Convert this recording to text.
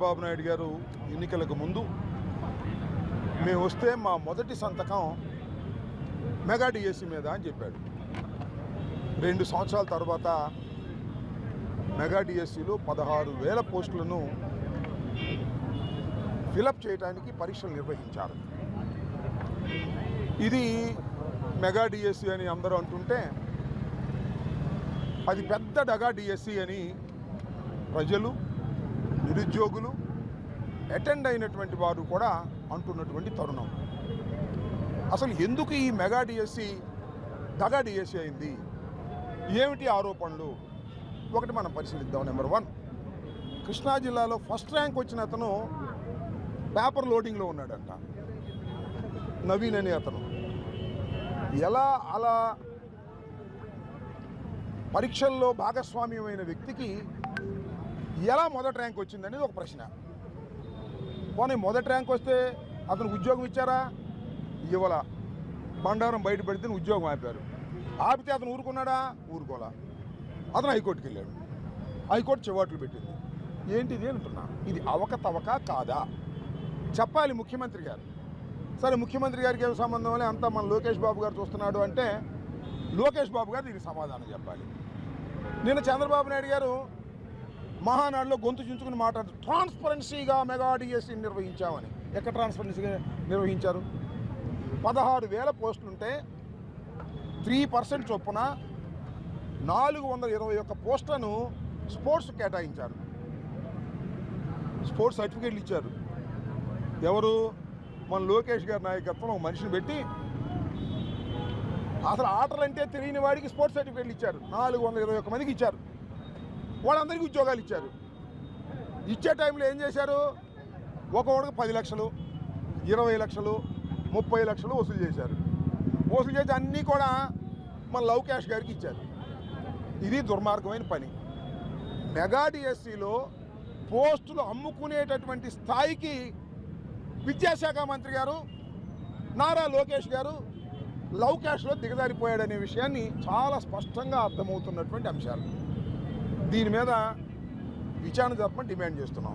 బాబు నాయుడు గారు ఎన్నికలకు ముందు మేము వస్తే మా మొదటి సంతకం మెగా డిఎస్సి మీద అని చెప్పాడు. 2 సంవత్సరాల తర్వాత మెగా డిఎస్సిలో 16,000 పోస్టులను ఫిలప్ చేయడానికి పరీక్షలు నిర్వహించారు. ఇది మెగా డిఎస్సి అని అందరూ అంటుంటే అది పెద్ద డగా డిఎస్సి అని ప్రజలు, నిరుద్యోగులు, అటెండ్ అయినటువంటి వారు కూడా అంటున్నటువంటి తరుణం. అసలు ఎందుకు ఈ మెగా డిఎస్సి దగా డిఎస్సి అయింది, ఏమిటి ఆరోపణలు, ఒకటి మనం పరిశీలిద్దాం. నెంబర్ 1, కృష్ణా జిల్లాలో ఫస్ట్ ర్యాంక్ వచ్చిన అతను పేపర్ లోడింగ్లో ఉన్నాడంట. నవీన్ అనే అతను అలా పరీక్షల్లో భాగస్వామ్యమైన వ్యక్తికి ఎలా మొదటి ర్యాంక్ వచ్చిందనేది ఒక ప్రశ్న. పోనీ మొదటి ర్యాంక్ వస్తే అతనికి ఉద్యోగం ఇచ్చారా? ఇవ్వాల. బండారం బయట పెడితే ఉద్యోగం ఆపారు. ఆపితే అతను ఊరుకున్నాడా? ఊరుకోలా. అతను హైకోర్టుకి వెళ్ళాడు. హైకోర్టు చివాట్లు పెట్టింది. ఏంటిది అంటున్నా, ఇది అవకతవక కాదా చెప్పాలి ముఖ్యమంత్రి గారు. సరే, ముఖ్యమంత్రి గారికి ఏం సంబంధం అని అంతా మన లోకేష్ బాబు గారు చూస్తున్నాడు అంటే లోకేష్ బాబు గారు దీనికి సమాధానం చెప్పాలి. నిన్న చంద్రబాబు నాయుడు గారు మహానాడులో గొంతు చించుకుని మాట్లాడుతూ ట్రాన్స్పరెన్సీగా మెగా డిఎస్సి నిర్వహించామని. ఎక్కడ ట్రాన్స్పరెన్సీగా నిర్వహించారు? 16,000 పోస్టులుంటే 3% చొప్పున 421 పోస్టులను స్పోర్ట్స్ కేటాయించారు. స్పోర్ట్స్ సర్టిఫికేట్లు ఇచ్చారు. ఎవరు? మన లోకేష్ గారి నాయకత్వం ఒక మనిషిని పెట్టి అసలు ఆటలంటే తెలియని వాడికి స్పోర్ట్స్ సర్టిఫికేట్లు ఇచ్చారు. 421 మందికి ఇచ్చారు. వాళ్ళందరికీ ఉద్యోగాలు ఇచ్చారు. ఇచ్చే టైంలో ఏం చేశారు? ఒక్కొక్కడికి 10 లక్షలు, 20 లక్షలు, 30 లక్షలు వసూలు చేశారు. వసూలు చేసి అన్నీ కూడా మన లోకేష్ గారికి ఇచ్చారు. ఇది దుర్మార్గమైన పని. మెగా డిఎస్సిలో పోస్టులు అమ్ముకునేటటువంటి స్థాయికి విద్యాశాఖ మంత్రి గారు నారా లోకేష్ గారు లవ్-క్యాష్లో దిగజారిపోయాడనే విషయాన్ని చాలా స్పష్టంగా అర్థమవుతున్నటువంటి అంశాలు. దీని మీద విచారణ జరపమని డిమాండ్ చేస్తున్నాం.